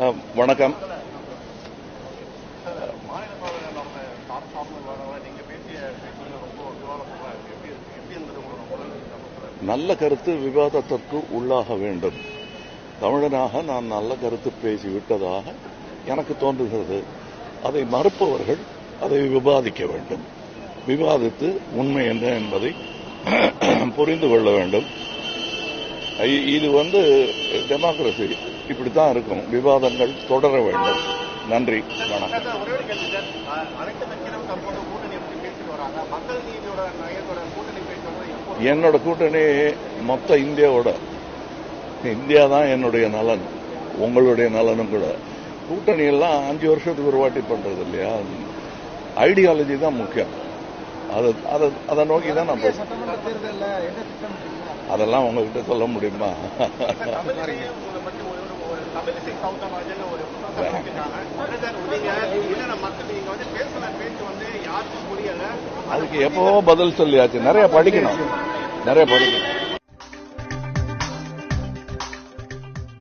வணக்கம். நல்ல கருத்து விவாதத்திற்கு உள்ளாக வேண்டும். தமிழனாக நான் நல்ல கருத்து பேசிவிட்டதாக எனக்கு தோன்றுகிறது. அதை மறுப்பவர்கள் அதை விவாதிக்க வேண்டும். விவாதித்து உண்மை என்ன என்பதை புரிந்து கொள்ள வேண்டும். இது டெமோக்ரசி இப்படித்தான் இருக்கும். விவாதங்கள் தொடர வேண்டும். நன்றி, வணக்கம். என்னோட கூட்டணி மொத்த இந்தியா தான் என்னுடைய நலன், உங்களுடைய நலனும் கூட. கூட்டணி எல்லாம் 5 வருஷத்துக்கு ஒரு வாட்டி பண்றது இல்லையா? ஐடியாலஜி தான் முக்கியம். அதை நோக்கி தான் நம்ம அதெல்லாம் உங்ககிட்ட சொல்ல முடியுமா? அதுக்கு எப்பவோ பதில் சொல்லியாச்சு. நிறைய படிக்கணும்.